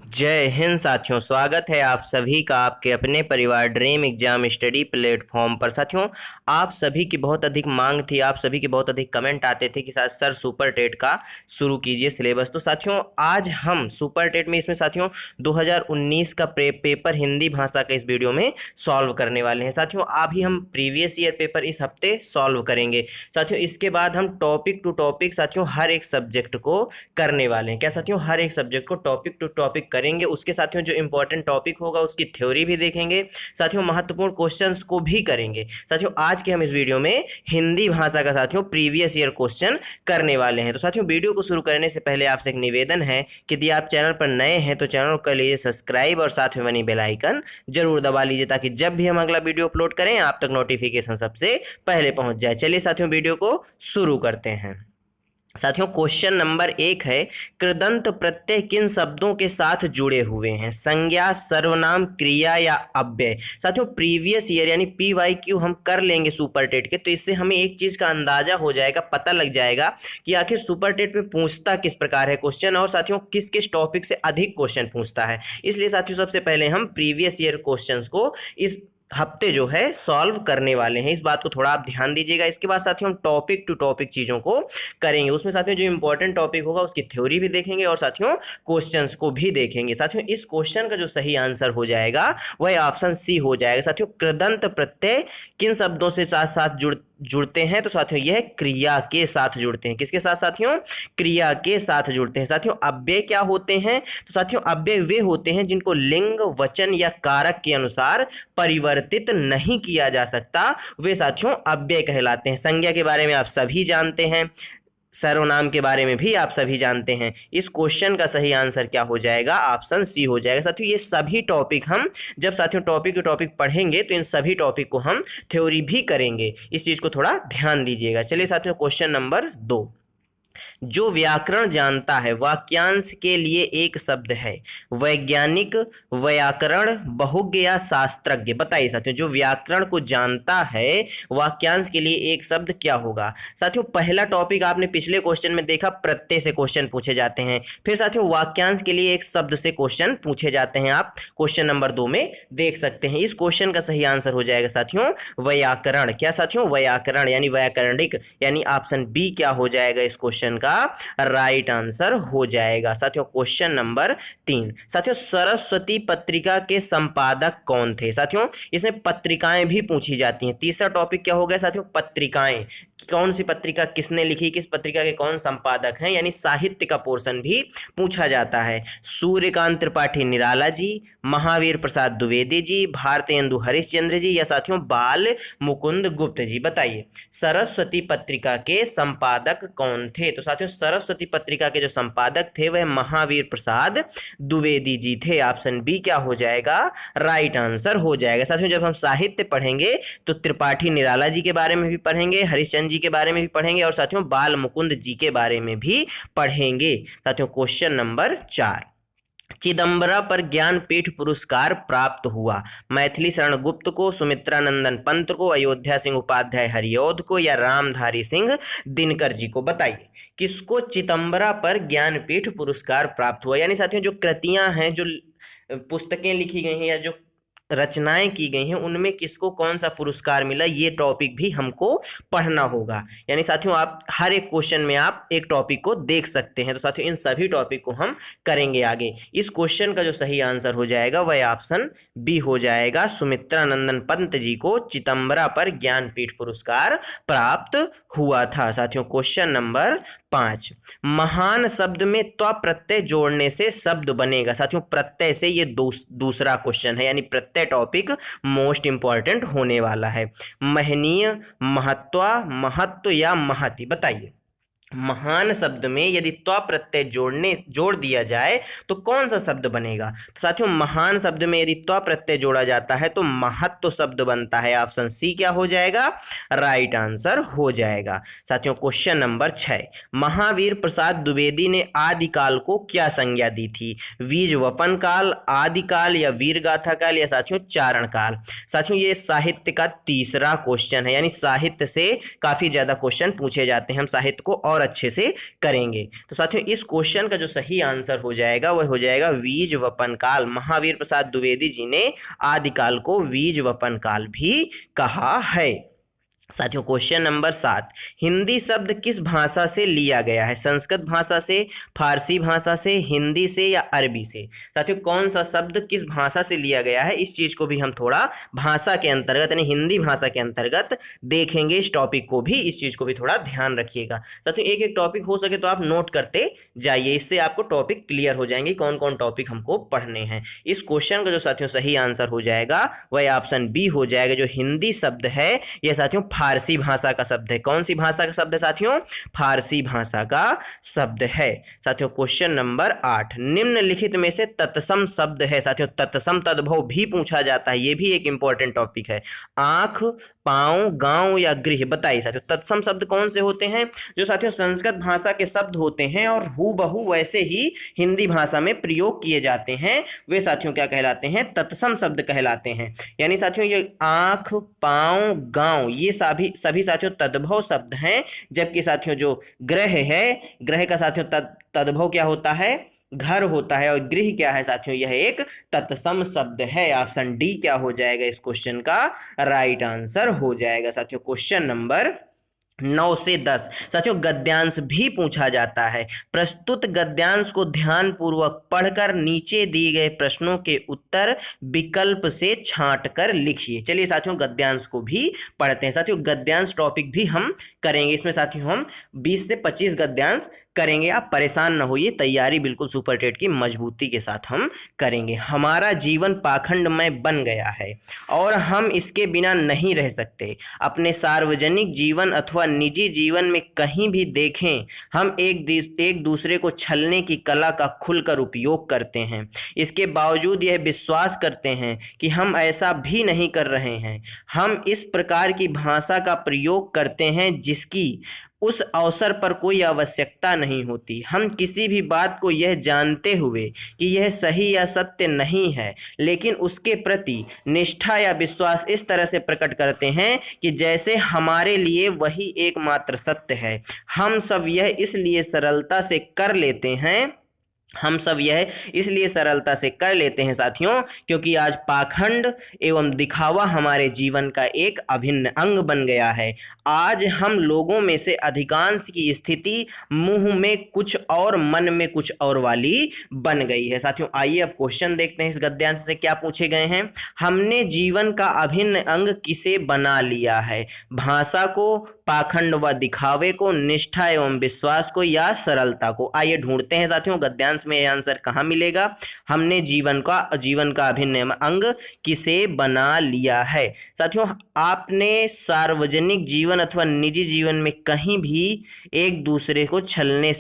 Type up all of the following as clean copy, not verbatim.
जय हिंद साथियों, स्वागत है आप सभी का आपके अपने परिवार ड्रीम एग्जाम स्टडी प्लेटफॉर्म पर। साथियों, आप सभी की बहुत अधिक मांग थी, आप सभी के बहुत अधिक कमेंट आते थे कि सर सुपर टेट का शुरू कीजिए सिलेबस। तो साथियों, आज हम सुपर टेट में इसमें साथियों 2019 का पेपर हिंदी भाषा का इस वीडियो में सॉल्व करने वाले हैं। साथियों, अभी हम प्रीवियस ईयर पेपर इस हफ्ते सॉल्व करेंगे। साथियों, इसके बाद हम टॉपिक टू टॉपिक साथियों हर एक सब्जेक्ट को करने वाले हैं। क्या साथियों, हर एक सब्जेक्ट को टॉपिक टू टॉपिक करेंगे। उसके साथियों जो इंपॉर्टेंट टॉपिक होगा उसकी थ्योरी भी देखेंगे, साथियों महत्वपूर्ण क्वेश्चंस को भी करेंगे। साथियों, आज के हम इस वीडियो में हिंदी भाषा का साथियों प्रीवियस ईयर क्वेश्चन करने वाले हैं। तो साथियों, वीडियो को शुरू करने से पहले आपसे एक निवेदन है कि यदि आप चैनल पर नए हैं तो चैनल को कर लीजिए सब्सक्राइब और साथ में बनी बेल आइकन जरूर दबा लीजिए ताकि जब भी हम अगला वीडियो अपलोड करें आप तक नोटिफिकेशन सबसे पहले पहुंच जाए। चलिए साथियों, वीडियो को शुरू करते हैं। साथियों, क्वेश्चन नंबर 1 है, कृदंत प्रत्यय किन शब्दों के साथ जुड़े हुए हैं? संज्ञा, सर्वनाम, क्रिया या अव्यय? साथियों, प्रीवियस ईयर यानी PYQ हम कर लेंगे सुपर टेट के, तो इससे हमें एक चीज का अंदाजा हो जाएगा, पता लग जाएगा कि आखिर सुपर टेट में पूछता किस प्रकार है क्वेश्चन और साथियों किस किस टॉपिक से अधिक क्वेश्चन पूछता है। इसलिए साथियों, सबसे पहले हम प्रीवियस ईयर क्वेश्चन को इस हफ्ते जो है सॉल्व करने वाले हैं। इस बात को थोड़ा आप ध्यान दीजिएगा। इसके बाद साथियों हम टॉपिक टू टॉपिक चीजों को करेंगे। उसमें साथियों जो इंपॉर्टेंट टॉपिक होगा उसकी थ्योरी भी देखेंगे और साथियों क्वेश्चंस को भी देखेंगे। साथियों, इस क्वेश्चन का जो सही आंसर हो जाएगा वह ऑप्शन सी हो जाएगा। साथियों, कृदंत प्रत्यय किन शब्दों से साथ साथ जुड़ते हैं? तो साथियों यह क्रिया के साथ जुड़ते हैं। किसके साथ साथियों? क्रिया के साथ जुड़ते हैं। साथियों, अव्यय क्या होते हैं? तो साथियों अव्यय वे होते हैं जिनको लिंग, वचन या कारक के अनुसार परिवर्तित नहीं किया जा सकता, वे साथियों अव्यय कहलाते हैं। संज्ञा के बारे में आप सभी जानते हैं, सर्वनाम के बारे में भी आप सभी जानते हैं। इस क्वेश्चन का सही आंसर क्या हो जाएगा? ऑप्शन सी हो जाएगा। साथियों, ये सभी टॉपिक हम जब साथियों टॉपिक टू टॉपिक पढ़ेंगे तो इन सभी टॉपिक को हम थ्योरी भी करेंगे। इस चीज को थोड़ा ध्यान दीजिएगा। चलिए साथियों, क्वेश्चन नंबर 2, जो व्याकरण जानता है वाक्यांश के लिए एक शब्द है, वैज्ञानिक, व्याकरण, बहुज्ञ या शास्त्रज्ञ? बताइए साथियों, जो व्याकरण को जानता है वाक्यांश के लिए एक शब्द क्या होगा? साथियों, पहला टॉपिक आपने पिछले क्वेश्चन में देखा, प्रत्यय से क्वेश्चन पूछे जाते हैं। फिर साथियों वाक्यांश के लिए एक शब्द से क्वेश्चन पूछे जाते हैं। आप क्वेश्चन नंबर 2 में देख सकते हैं। इस क्वेश्चन का सही आंसर हो जाएगा साथियों व्याकरण। क्या साथियों? व्याकरण यानी व्याकरणिक, यानी ऑप्शन बी क्या हो जाएगा इस क्वेश्चन का राइट आंसर हो जाएगा। साथियों, क्वेश्चन नंबर 3, साथियों सरस्वती पत्रिका के संपादक कौन थे? साथियों, इसमें पत्रिकाएं भी पूछी जाती हैं। तीसरा टॉपिक क्या हो गया साथियों? पत्रिकाएं। कौन सी पत्रिका किसने लिखी, किस पत्रिका के कौन संपादक हैं, यानी साहित्य का पोर्शन भी पूछा जाता है। सूर्यकांत त्रिपाठी निराला जी, महावीर प्रसाद द्विवेदी जी, भारतेंदु हरिश्चंद्र जी या साथियों बाल मुकुंद गुप्त जी? बताइए, सरस्वती पत्रिका के संपादक कौन थे? तो साथियों सरस्वती पत्रिका के जो संपादक थे वह महावीर प्रसाद द्विवेदी जी थे। ऑप्शन बी क्या हो जाएगा? राइट आंसर हो जाएगा। साथियों, जब हम साहित्य पढ़ेंगे तो त्रिपाठी निराला जी के बारे में भी पढ़ेंगे, हरिश्चंद्र जी के बारे में भी पढ़ेंगे और साथियों बाल मुकुंद जी के बारे में भी पढ़ेंगे। साथियों, क्वेश्चन नंबर 4, चिदंबरा पर ज्ञानपीठ पुरस्कार प्राप्त हुआ? मैथिली शरण गुप्त को, सुमित्रानंदन पंत को, अयोध्या सिंह उपाध्याय हरिऔध को या रामधारी सिंह दिनकर जी को? बताइए, किसको चिदंबरा पर ज्ञानपीठ पुरस्कार प्राप्त हुआ? यानी साथियों जो कृतियां हैं, जो पुस्तकें लिखी गई हैं या जो रचनाएं की गई हैं उनमें किसको कौन सा पुरस्कार मिला, ये टॉपिक भी हमको पढ़ना होगा। यानी साथियों आप हर एक क्वेश्चन में आप एक टॉपिक को देख सकते हैं। तो साथियों इन सभी टॉपिक को हम करेंगे आगे। इस क्वेश्चन का जो सही आंसर हो जाएगा वह ऑप्शन बी हो जाएगा। सुमित्रानंदन पंत जी को चिदंबरा पर ज्ञानपीठ पुरस्कार प्राप्त हुआ था। साथियों, क्वेश्चन नंबर 5, महान शब्द में त्व प्रत्यय जोड़ने से शब्द बनेगा? साथियों प्रत्यय से ये दूसरा क्वेश्चन है, यानी प्रत्यय टॉपिक मोस्ट इंपॉर्टेंट होने वाला है। महनीय, महत्व, महत्व या महति? बताइए, महान शब्द में यदि त्व प्रत्यय जोड़ दिया जाए तो कौन सा शब्द बनेगा? तो साथियों महान शब्द में यदि त्व प्रत्यय जोड़ा जाता है तो महत्व शब्द बनता है। ऑप्शन सी क्या हो जाएगा? राइट आंसर हो जाएगा। साथियों, क्वेश्चन नंबर 6, महावीर प्रसाद द्विवेदी ने आदिकाल को क्या संज्ञा दी थी? बीज वपन काल, आदिकाल या वीर गाथा काल या साथियों चारण काल? साथियों ये साहित्य का तीसरा क्वेश्चन है, यानी साहित्य से काफी ज्यादा क्वेश्चन पूछे जाते हैं। हम साहित्य को और और अच्छे से करेंगे। तो साथियों इस क्वेश्चन का जो सही आंसर हो जाएगा वह हो जाएगा बीज वपन काल। महावीर प्रसाद द्विवेदी जी ने आदिकाल को बीज वपन काल भी कहा है। साथियों क्वेश्चन नंबर 7, हिंदी शब्द किस भाषा से लिया गया है? संस्कृत भाषा से, फारसी भाषा से, हिंदी से या अरबी से? साथियों कौन सा शब्द किस भाषा से लिया गया है, इस चीज को भी हम थोड़ा भाषा के अंतर्गत यानी हिंदी भाषा के अंतर्गत देखेंगे। इस टॉपिक को भी, इस चीज को भी थोड़ा ध्यान रखिएगा। साथियों एक एक टॉपिक हो सके तो आप नोट करते जाइए, इससे आपको टॉपिक क्लियर हो जाएंगे कौन कौन टॉपिक हमको पढ़ने हैं। इस क्वेश्चन का जो साथियों सही आंसर हो जाएगा वह ऑप्शन बी हो जाएगा। जो हिंदी शब्द है यह साथियों फारसी भाषा का शब्द है। कौन सी भाषा का शब्द है साथियों? फारसी भाषा का शब्द है। साथियों क्वेश्चन नंबर 8, निम्नलिखित में से तत्सम शब्द है। साथियों तत्सम तद्भव भी पूछा जाता है, यह भी एक इंपॉर्टेंट टॉपिक है। आंख, पांव, गांव या गृह, बताइए साथियों तत्सम शब्द कौन से होते हैं? जो साथियों संस्कृत भाषा के शब्द होते हैं और हूबहू वैसे ही हिंदी भाषा में प्रयोग किए जाते हैं, वे साथियों क्या कहलाते हैं? तत्सम शब्द कहलाते हैं। यानी साथियों ये आंख, पांव, गांव ये सभी साथियों तद्भव शब्द हैं, जबकि साथियों जो ग्रह है, ग्रह का साथियों तद्भव क्या होता है? घर होता है। और गृह क्या है साथियों? यह एक तत्सम शब्द है। ऑप्शन डी क्या हो जाएगा इस क्वेश्चन का राइट आंसर हो जाएगा। साथियों क्वेश्चन नंबर 9 से 10 साथियों गद्यांश भी पूछा जाता है। प्रस्तुत गद्यांश को ध्यानपूर्वक पढ़कर नीचे दिए गए प्रश्नों के उत्तर विकल्प से छांटकर लिखिए। चलिए साथियों गद्यांश को भी पढ़ते हैं। साथियों गद्यांश टॉपिक भी हम करेंगे, इसमें साथियों हम 20 से 25 गद्यांश करेंगे। आप परेशान न होइए, तैयारी बिल्कुल सुपर टेट की मजबूती के साथ हम करेंगे। हमारा जीवन पाखंडमय बन गया है और हम इसके बिना नहीं रह सकते। अपने सार्वजनिक जीवन अथवा निजी जीवन में कहीं भी देखें, हम एक दूसरे को छलने की कला का खुलकर उपयोग करते हैं। इसके बावजूद यह विश्वास करते हैं कि हम ऐसा भी नहीं कर रहे हैं। हम इस प्रकार की भाषा का प्रयोग करते हैं जिसकी उस अवसर पर कोई आवश्यकता नहीं होती। हम किसी भी बात को यह जानते हुए कि यह सही या सत्य नहीं है, लेकिन उसके प्रति निष्ठा या विश्वास इस तरह से प्रकट करते हैं कि जैसे हमारे लिए वही एकमात्र सत्य है। हम सब यह इसलिए सरलता से कर लेते हैं साथियों क्योंकि आज पाखंड एवं दिखावा हमारे जीवन का एक अभिन्न अंग बन गया है। आज हम लोगों में से अधिकांश की स्थिति मुंह में कुछ और मन में कुछ और वाली बन गई है। साथियों आइए अब क्वेश्चन देखते हैं इस गद्यांश से क्या पूछे गए हैं। हमने जीवन का अभिन्न अंग किसे बना लिया है? भाषा को, पाखंड व दिखावे को, निष्ठा एवं विश्वास को या सरलता को? आइए ढूंढते हैं साथियों गद्यांश में यह आंसर कहाँ मिलेगा। हमने जीवन का अभिन्न अंग किसे बना लिया है? साथियों आपने सार्वजनिक जीवन अथवा निजी जीवन में कहीं भी एक दूसरे को छलने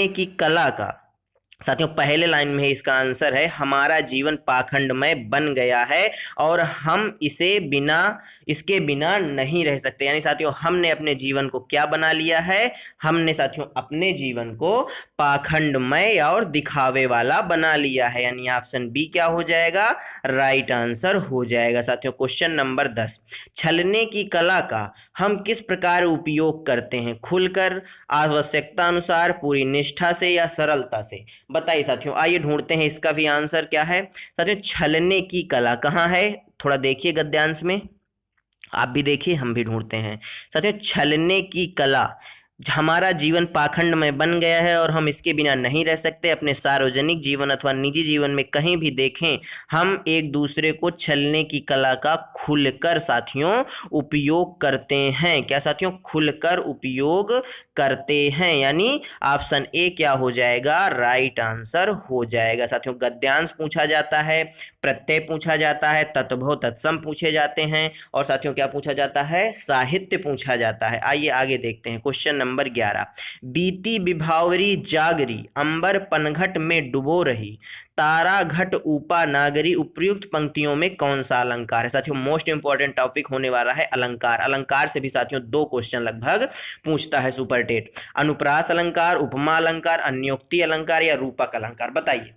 की कला का, साथियों पहले लाइन में इसका आंसर है हमारा जीवन पाखंडमय बन गया है और हम इसके बिना नहीं रह सकते। यानी साथियों हमने अपने जीवन को क्या बना लिया है? हमने साथियों अपने जीवन को पाखंडमय और दिखावे वाला बना लिया है। यानी ऑप्शन बी क्या हो जाएगा? राइट आंसर हो जाएगा। साथियों क्वेश्चन नंबर 10, छलने की कला का हम किस प्रकार उपयोग करते हैं? खुलकर, आवश्यकता अनुसार, पूरी निष्ठा से या सरलता से? बताइए साथियों। आइए ढूंढते हैं इसका भी आंसर क्या है। साथियों छलने की कला कहाँ है? थोड़ा देखिए गद्यांश में, आप भी देखिए हम भी ढूंढते हैं। साथियों छलने की कला, हमारा जीवन पाखंडमय बन गया है और हम इसके बिना नहीं रह सकते। अपने सार्वजनिक जीवन अथवा निजी जीवन में कहीं भी देखें, हम एक दूसरे को छलने की कला का खुलकर साथियों उपयोग करते हैं। क्या साथियों? खुलकर उपयोग करते हैं। यानी ऑप्शन ए क्या हो जाएगा? राइट आंसर हो जाएगा। साथियों गद्यांश पूछा जाता है, प्रत्यय पूछा जाता है, तत्भव तत्सम पूछे जाते हैं और साथियों क्या पूछा जाता है? साहित्य पूछा जाता है। आइए आगे देखते हैं क्वेश्चन नंबर 11, बीती विभावरी जागरी, अंबर पनघट में डुबो रही, तारा घट ऊपा नागरी, उपयुक्त पंक्तियों में कौन सा अलंकार है? साथियों मोस्ट इंपॉर्टेंट टॉपिक होने वाला है अलंकार। अलंकार से भी साथियों 2 क्वेश्चन लगभग पूछता है सुपर टेट। अनुप्रास अलंकार, उपमा अलंकार, अन्योक्ति अलंकार या रूपक अलंकार? बताइए।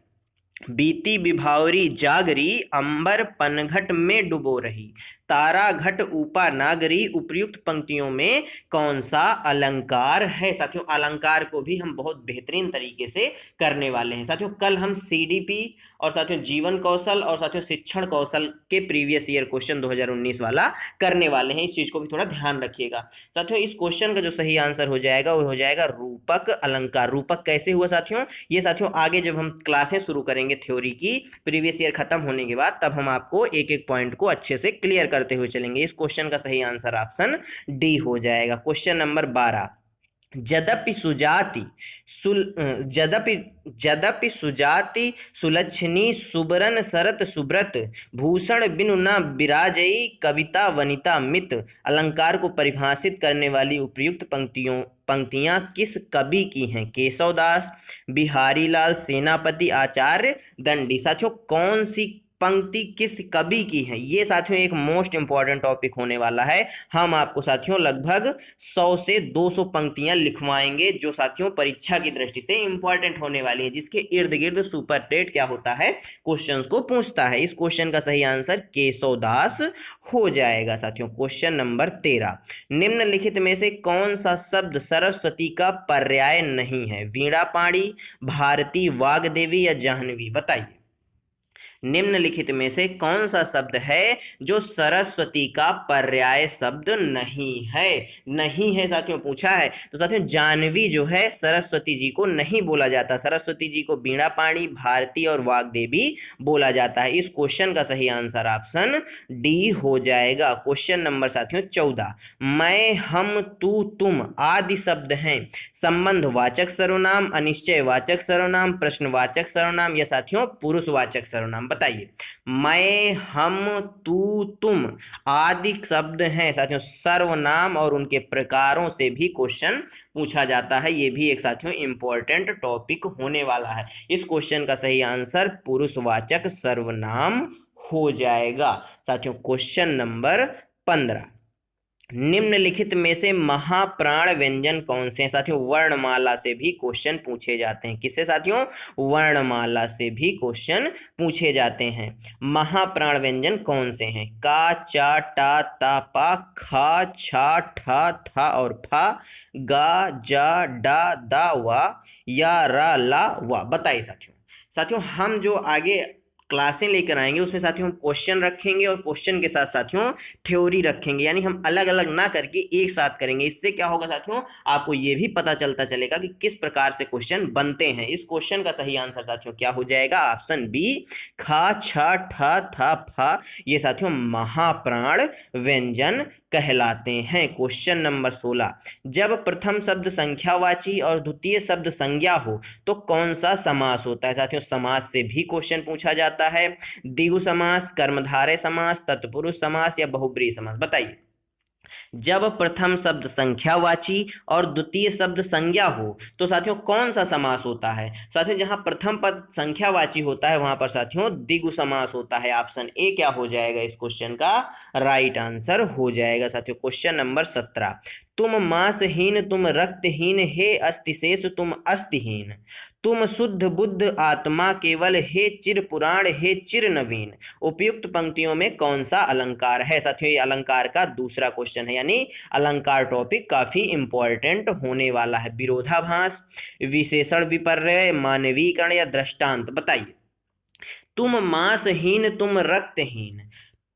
बीती विभावरी जागरी, अंबर पनघट में डुबो रही, तारा घट ऊपा नागरी उपयुक्त पंक्तियों में कौन सा अलंकार है। साथियों अलंकार को भी हम बहुत बेहतरीन तरीके से करने वाले हैं। साथियों कल हम सीडीपी और साथियों जीवन कौशल और साथियों शिक्षण कौशल के प्रीवियस ईयर क्वेश्चन 2019 वाला करने वाले हैं। इस चीज को भी थोड़ा ध्यान रखिएगा। साथियों इस क्वेश्चन का जो सही आंसर हो जाएगा वो हो जाएगा रूपक अलंकार। रूपक कैसे हुआ साथियों, ये साथियों आगे जब हम क्लासेस शुरू करेंगे थ्योरी की प्रीवियस ईयर खत्म होने के बाद, तब हम आपको एक एक पॉइंट को अच्छे से क्लियर करते हुए चलेंगे। इस क्वेश्चन का सही आंसर ऑप्शन डी हो जाएगा। क्वेश्चन नंबर 12, जदपि सुजाति जदपि सुजाति सुलक्षणी सुबरन सरत सुब्रत भूषण बिनु न विराजई कविता वनिता मित। अलंकार को परिभाषित करने वाली उपयुक्त पंक्तियां किस कवि की हैं। केशवदास, बिहारी लाल सेनापति, आचार्य दंडी। साथियों कौन सी पंक्ति किस कवि की है, ये साथियों एक मोस्ट इंपॉर्टेंट टॉपिक होने वाला है। हम आपको साथियों लगभग 100 से 200 पंक्तियां लिखवाएंगे जो साथियों परीक्षा की दृष्टि से इंपॉर्टेंट होने वाली है, जिसके इर्द गिर्द सुपर टेट क्या होता है, क्वेश्चंस को पूछता है। इस क्वेश्चन का सही आंसर केशवदास हो जाएगा। साथियों क्वेश्चन नंबर 13, निम्नलिखित में से कौन सा शब्द सरस्वती का पर्याय नहीं है। वीणा पाणी, भारती, वाग्देवी या जाह्नवी। बताइए निम्नलिखित में से कौन सा शब्द है जो सरस्वती का पर्याय शब्द नहीं है। नहीं है साथियों पूछा है, तो साथियों जाह्नवी जो है सरस्वती जी को नहीं बोला जाता। सरस्वती जी को वीणा पाणी, भारती और वाग्देवी बोला जाता है। इस क्वेश्चन का सही आंसर ऑप्शन डी हो जाएगा। क्वेश्चन नंबर साथियों 14, मैं, हम, तू, तुम आदि शब्द हैं संबंधवाचक सर्वनाम, अनिश्चयवाचक सर्वनाम, प्रश्नवाचक सर्वनाम या साथियों पुरुषवाचक सर्वनाम। बताइए मैं, हम, तू, तुम आदि शब्द हैं साथियों सर्वनाम और उनके प्रकारों से भी क्वेश्चन पूछा जाता है। ये भी एक साथियों इंपॉर्टेंट टॉपिक होने वाला है। इस क्वेश्चन का सही आंसर पुरुषवाचक सर्वनाम हो जाएगा। साथियों क्वेश्चन नंबर 15, निम्नलिखित में से महाप्राण व्यंजन कौन से हैं। साथियों वर्णमाला से भी क्वेश्चन पूछे जाते हैं। किससे साथियों, वर्णमाला से भी क्वेश्चन पूछे जाते हैं। महाप्राण व्यंजन कौन से हैं। का, चा, टा, ता, पा, खा, छा, ठा, था और फा, गा, जा, डा, दा, वा या रा, ला, वा। बताइए साथियों हम जो आगे क्लासें लेकर आएंगे उसमें साथियों हम क्वेश्चन रखेंगे और क्वेश्चन के साथ साथियों थ्योरी रखेंगे, यानी हम अलग अलग ना करके एक साथ करेंगे। इससे क्या होगा साथियों, आपको ये भी पता चलता चलेगा कि किस प्रकार से क्वेश्चन बनते हैं। इस क्वेश्चन का सही आंसर साथियों क्या हो जाएगा, ऑप्शन बी, खा, छा, ठा, था, फा। ये साथियों महाप्राण व्यंजन कहलाते हैं। क्वेश्चन नंबर 16, जब प्रथम शब्द संख्यावाची और द्वितीय शब्द संज्ञा हो तो कौन सा समास होता है। साथियों समास से भी क्वेश्चन पूछा जाता है। द्विगु समास, कर्मधारय समास, तत्पुरुष समास या बहुब्रीहि समास। बताइए जब प्रथम शब्द संख्यावाची और द्वितीय शब्द संज्ञा हो तो साथियों कौन सा समास होता है। साथियों जहां प्रथम पद संख्यावाची होता है वहां पर साथियों द्विगु समास होता है। ऑप्शन ए क्या हो जाएगा, इस क्वेश्चन का राइट आंसर हो जाएगा। साथियों क्वेश्चन नंबर 17, तुम मांसहीन तुम रक्तहीन हे अस्तिशेष तुम अस्तिहीन, तुम शुद्ध बुद्ध आत्मा केवल हे चिर पुराण हे चिर नवीन। उपयुक्त पंक्तियों में कौन सा अलंकार है। साथियों ये अलंकार का दूसरा क्वेश्चन है, यानी अलंकार टॉपिक काफी इंपॉर्टेंट होने वाला है। विरोधाभास, विशेषण विपर्यय, मानवीकरण या दृष्टांत। बताइए तुम मांसहीन तुम रक्तहीन,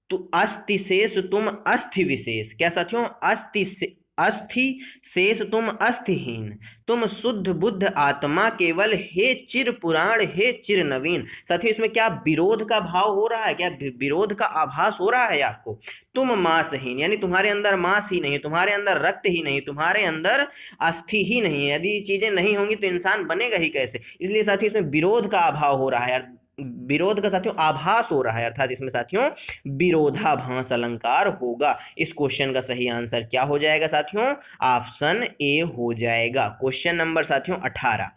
तो अस्थिशेष तुम अस्थि विशेष। क्या साथियों, अस्थि शेष तुम अस्थिहीन, तुम शुद्ध बुद्ध आत्मा केवल हे चिर पुराण हे चिर नवीन। साथियों इसमें क्या विरोध का भाव हो रहा है, क्या विरोध का आभास हो रहा है आपको। तुम मांसहीन यानी तुम्हारे अंदर मांस ही नहीं, तुम्हारे अंदर रक्त ही नहीं, तुम्हारे अंदर अस्थि ही नहीं है। यदि ये चीजें नहीं होंगी तो इंसान बनेगा ही कैसे। इसलिए साथियों इसमें विरोध का अभाव हो रहा है, विरोध का साथियों आभास हो रहा है, अर्थात इसमें साथियों विरोधाभास अलंकार होगा। इस क्वेश्चन का सही आंसर क्या हो जाएगा साथियों, ऑप्शन ए हो जाएगा। क्वेश्चन नंबर साथियों 18,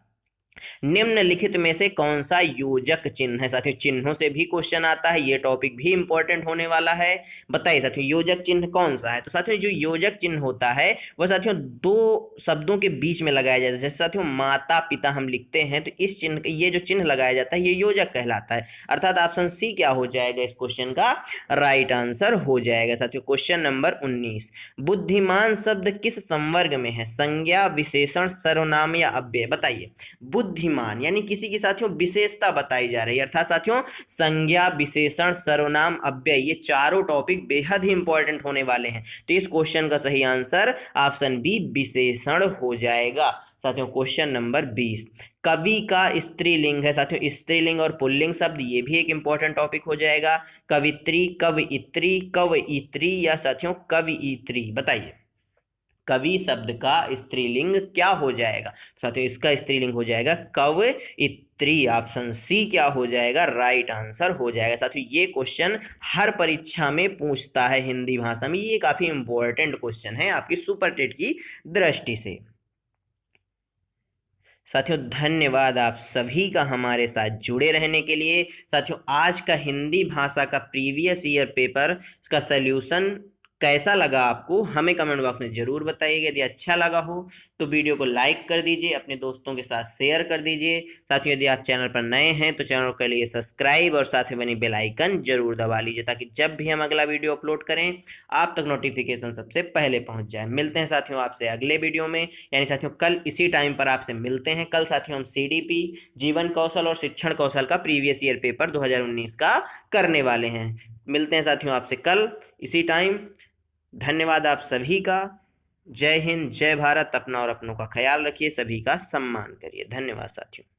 निम्नलिखित में से कौन सा योजक चिन्ह है? साथियों चिन्हों से भी क्वेश्चन आता है, ये टॉपिक भी इंपॉर्टेंट होने वाला है। बताइए साथियों योजक चिन्ह कौन सा है? तो साथियों जो योजक चिन्ह होता है वह साथियों दो शब्दों के बीच में लगाया जाता है। जैसे साथियों माता पिता हम लिखते हैं तो इस चिन्ह, ये जो चिन्ह लगाया जाता है ये योजक कहलाता है। अर्थात ऑप्शन सी क्या हो जाएगा इस क्वेश्चन का राइट आंसर हो जाएगा। साथियों क्वेश्चन नंबर 19, बुद्धिमान शब्द किस संवर्ग में है? संज्ञा, विशेषण, सर्वनाम या अव्यय? बताइए। बुद्धिमान यानी किसी की साथियों विशेषता बताई जा रही है, अर्थात साथियों संज्ञा, विशेषण, सर्वनाम, अव्यय ये चारों टॉपिक बेहद ही इंपॉर्टेंट होने वाले हैं। तो इस क्वेश्चन का सही आंसर ऑप्शन बी विशेषण हो जाएगा। साथियों क्वेश्चन नंबर 20, कवि का स्त्रीलिंग है। साथियों स्त्रीलिंग और पुल्लिंग शब्द ये भी एक इंपॉर्टेंट टॉपिक हो जाएगा। कवित्री, कवयित्री, कवयित्री या साथियों कवियित्री? बताइए कवि शब्द का स्त्रीलिंग क्या हो जाएगा? साथियों इसका स्त्रीलिंग हो जाएगा कवयित्री। ऑप्शन सी क्या हो जाएगा राइट आंसर हो जाएगा। साथियों ये क्वेश्चन हर परीक्षा में पूछता है हिंदी भाषा में, ये काफी इंपॉर्टेंट क्वेश्चन है आपकी सुपर टेट की दृष्टि से। साथियों धन्यवाद आप सभी का हमारे साथ जुड़े रहने के लिए। साथियों आज का हिंदी भाषा का प्रीवियस ईयर पेपर का सल्यूशन कैसा लगा आपको हमें कमेंट बॉक्स में जरूर बताइएगा। यदि अच्छा लगा हो तो वीडियो को लाइक कर दीजिए, अपने दोस्तों के साथ शेयर कर दीजिए। साथियों यदि आप चैनल पर नए हैं तो चैनल के लिए सब्सक्राइब और साथ में बनी बेल आइकन जरूर दबा लीजिए, ताकि जब भी हम अगला वीडियो अपलोड करें आप तक नोटिफिकेशन सबसे पहले पहुंच जाए। मिलते हैं साथियों आपसे अगले वीडियो में, यानी साथियों कल इसी टाइम पर आपसे मिलते हैं। कल साथियों हम सीडीपी, जीवन कौशल और शिक्षण कौशल का प्रीवियस ईयर पेपर 2019 का करने वाले हैं। मिलते हैं साथियों आपसे कल इसी टाइम। धन्यवाद आप सभी का। जय हिंद, जय भारत। अपना और अपनों का ख्याल रखिए, सभी का सम्मान करिए। धन्यवाद साथियों।